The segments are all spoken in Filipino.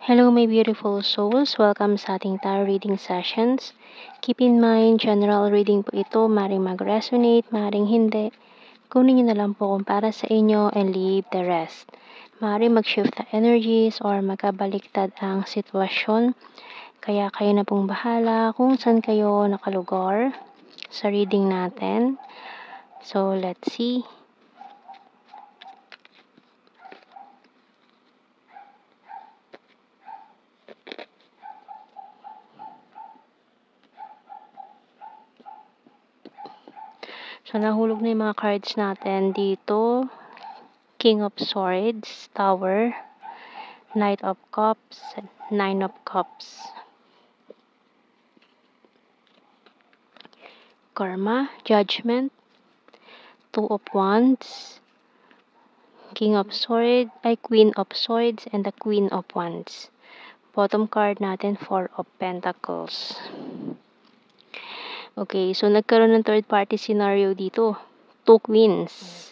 Hello, my beautiful souls. Welcome sa ating tarot reading sessions. Keep in mind, general reading po ito. Maring mag-resonate, maring hindi. Kunin nyo na lang po kung para sa inyo and leave the rest. Maring mag-shift na energies or magkabaliktad ang sitwasyon. Kaya kayo na pong bahala kung saan kayo nakalugor sa reading natin. So, let's see. So, nahulog na yung mga cards natin dito. King of Swords, Tower, Knight of Cups, Nine of Cups. Karma, Judgment, Two of Wands, King of Swords, Queen of Swords, and the Queen of Wands. Bottom card natin, Four of Pentacles. Okay, so nagkaroon ng third party scenario dito. Two Queens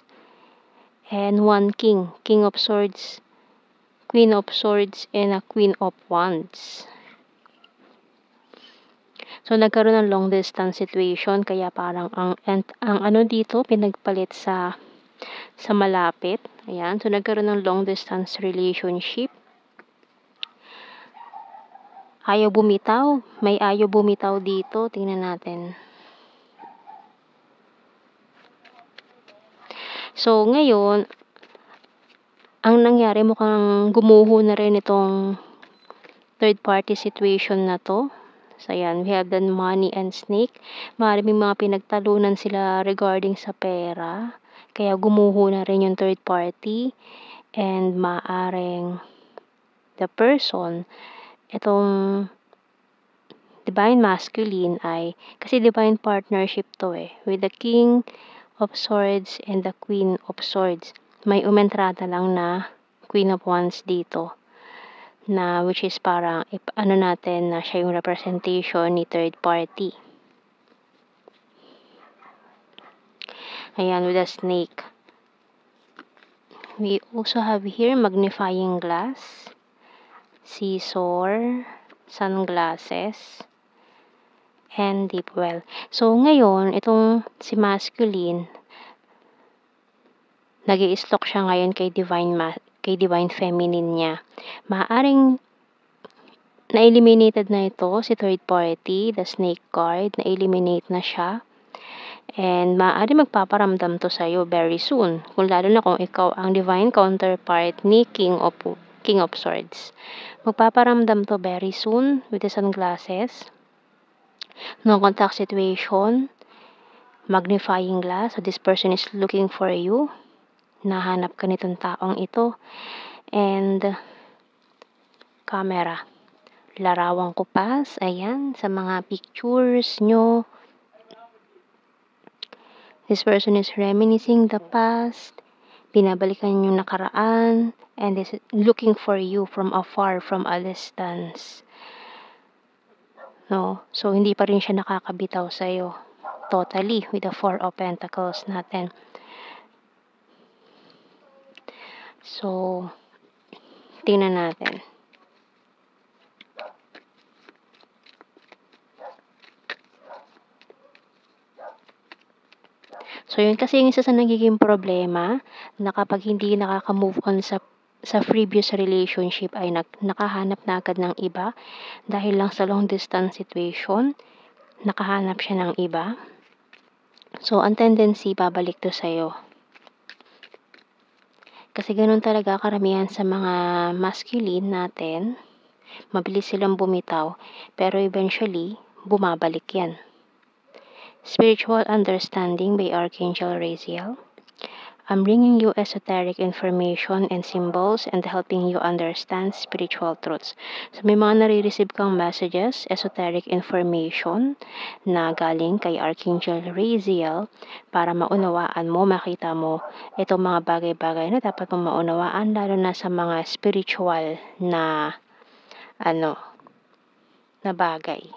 and one King. King of Swords, Queen of Swords, and a Queen of Wands. So nagkaroon ng long distance situation kaya parang ang ano dito pinagpalit sa malapit. Ayan, so nagkaroon ng long distance relationship. Ayaw bumitaw. May ayaw bumitaw dito. Tingnan natin. So, ngayon, ang nangyari mukhang gumuho na rin itong third party situation na to. So, ayan, we have the money and snake. Maraming mga pinagtalunan sila regarding sa pera. Kaya gumuho na rin yung third party. And maaring the person, itong divine masculine ay, kasi divine partnership to with the King of Swords and the Queen of Swords. May umentrada lang na Queen of Wands dito. Na which is parang, ano natin na siya yung representation ni third party. Ayan, with the snake. We also have here magnifying glass, scissor, sunglasses, and deep well. So, ngayon, itong si masculine, nag-i-stalk siya ngayon kay divine feminine niya. Maaring na-eliminated na ito si third party, the snake card, na-eliminate na siya. And maaari magpaparamdam to sa'yo very soon. Kung lalo na kung ikaw ang divine counterpart ni King of Swords. Magpaparamdam to very soon with the sunglasses. No contact situation. Magnifying glass. So this person is looking for you. Nahanap ka nitong taong ito. And camera. Larawang kupas. Ayan. Sa mga pictures nyo. This person is reminiscing the past, binabalikan yung nakaraan, and is looking for you from afar, from a distance. No? So, hindi pa rin siya nakakabitaw sa'yo. Totally, with the Four of Pentacles natin. So, tingnan natin. So, yun kasi yung isa sa nagiging problema na kapag hindi nakaka-move on sa previous relationship ay nakahanap na agad ng iba dahil lang sa long distance situation, nakahanap siya ng iba. So, ang tendency, babalik to sa'yo. Kasi ganun talaga karamihan sa mga masculine natin, mabilis silang bumitaw, pero eventually, bumabalik yan. Spiritual Understanding by Archangel Raziel. I'm bringing you esoteric information and symbols and helping you understand spiritual truths. So may mga nare-receive kang messages, esoteric information na galing kay Archangel Raziel para maunawaan mo, makita mo itong mga bagay-bagay na dapat mong maunawaan lalo na sa mga spiritual na na bagay.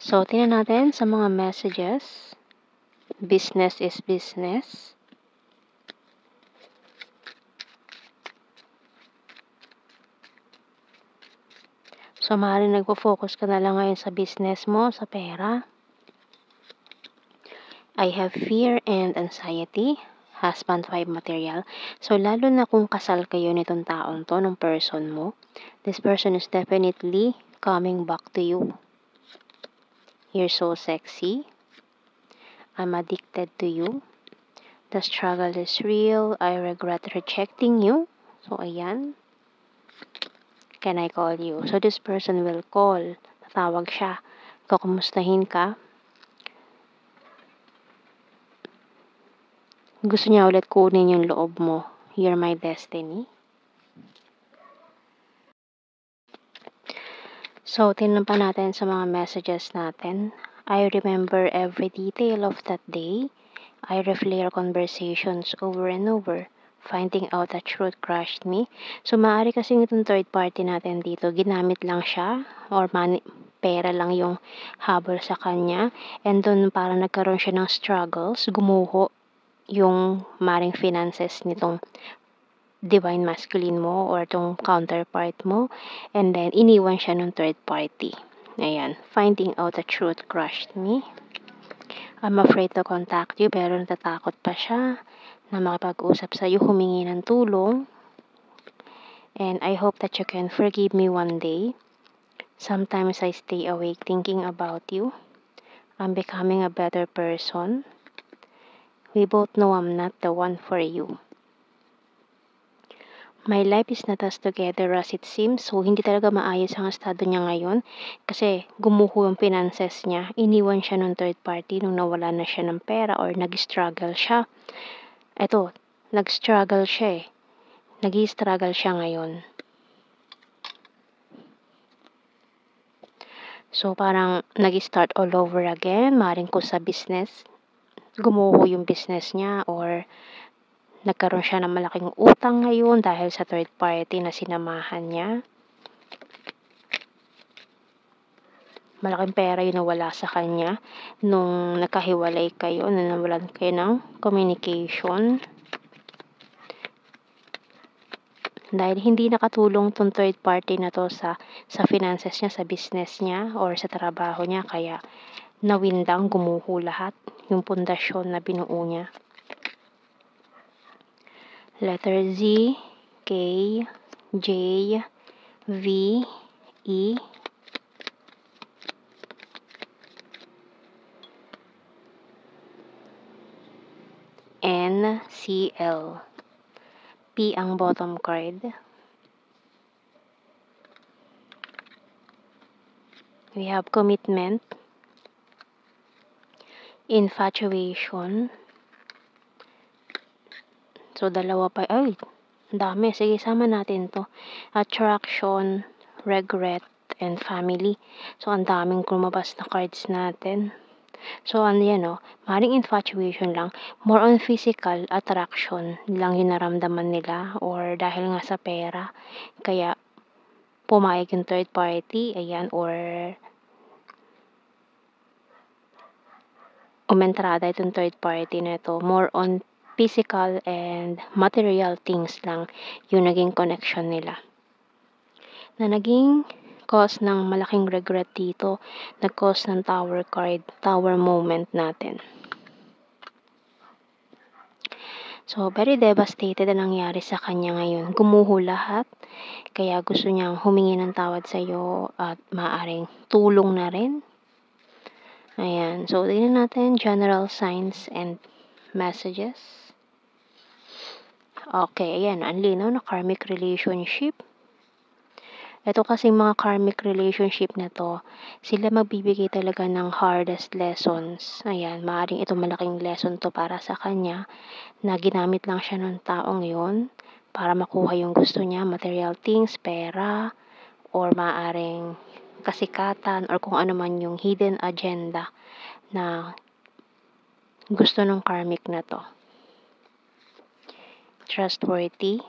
So, tingnan natin sa mga messages. Business is business. So, maaaring nagpo-focus ka na lang ngayon sa business mo, sa pera. I have fear and anxiety. Husband 5 material. So, lalo na kung kasal kayo nitong taong to, ng person mo, this person is definitely coming back to you. You're so sexy. I'm addicted to you. The struggle is real. I regret rejecting you. So, ayan. Can I call you? So, this person will call. Tatawag siya. Kukumustahin ka. Gusto niya ulit kunin yung loob mo. You're my destiny. So, tingnan pa natin sa mga messages natin. I remember every detail of that day. I replay our conversations over and over. Finding out the truth crushed me. So, maaari kasing itong third party natin dito, ginamit lang siya or pera lang yung habol sa kanya. And doon parang nagkaroon siya ng struggles, gumuho yung maring finances nitong divine masculine mo or tong counterpart mo, and then iniwan siya ng third party. Ayan, finding out the truth crushed me. I'm afraid to contact you, pero natatakot pa siya na makipag-usap sa'yo, humingi ng tulong. And I hope that you can forgive me one day. Sometimes I stay awake thinking about you. I'm becoming a better person. We both know I'm not the one for you. My life is not as together as it seems. So, hindi talaga maayos ang estado niya ngayon. Kasi, gumuho yung finances niya. Iniwan siya ng third party nung nawala na siya ng pera or nag-struggle siya. Eto, nag-struggle siya eh. Nag-struggle siya ngayon. So, parang nag-start all over again. Maring ko sa business. Gumuho yung business niya or nagkaroon siya ng malaking utang ngayon dahil sa third party na sinamahan niya. Malaking pera yung nawala sa kanya nung nakahiwalay kayo, na nawalan kayo ng communication. Dahil hindi nakatulong tong third party na to sa finances niya, sa business niya, or sa trabaho niya, kaya nawindang, gumuho lahat yung pundasyon na binuo niya. Letter Z, K, J, V, E, N, C, L. P ang bottom card. We have commitment, infatuation. So, dalawa pa. Ay, dami. Sige, sama natin to. Attraction, regret, and family. So, ang daming lumabas na cards natin. So, ano yan, maring infatuation lang. More on physical attraction lang yung naramdaman nila or dahil nga sa pera. Kaya, pumayag yung third party, ayan, or umentrada itong third party na ito. More on physical and material things lang yung naging connection nila. Na naging cause ng malaking regret dito, nag-cause ng tower card, tower moment natin. So, very devastated ang nangyari sa kanya ngayon. Gumuho lahat, kaya gusto niyang humingi ng tawad sa iyo at maaaring tulong na rin. Ayan, so tingnan natin general signs and messages. Okay, ayan, ang linaw na karmic relationship. Ito kasing mga karmic relationship na to, sila magbibigay talaga ng hardest lessons. Ayan, maaaring ito malaking lesson to para sa kanya, na ginamit lang siya ng taong yon para makuha yung gusto niya, material things, pera, or maaaring kasikatan, or kung ano man yung hidden agenda na gusto ng karmic na to. Trustworthy,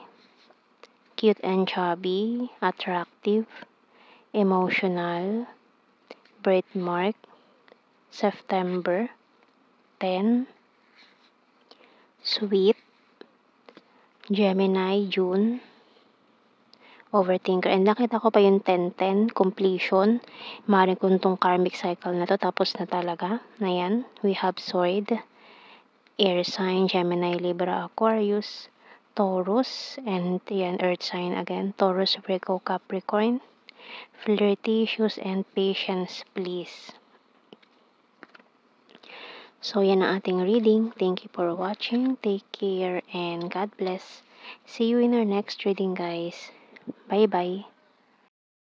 cute and chubby, attractive, emotional, birthmark, September 10, Sweet, Gemini, June, Overthinker. And nakita ko pa yung 10-10, completion. Maaaring kung tong karmic cycle na to, tapos na talaga. Ayan, we have Sword, Air sign, Gemini, Libra, Aquarius, Taurus, and yan, Earth sign again. Taurus, Virgo, Capricorn. Flirtatious and patience, please. So, yan ang ating reading. Thank you for watching. Take care and God bless. See you in our next reading, guys. Bye-bye.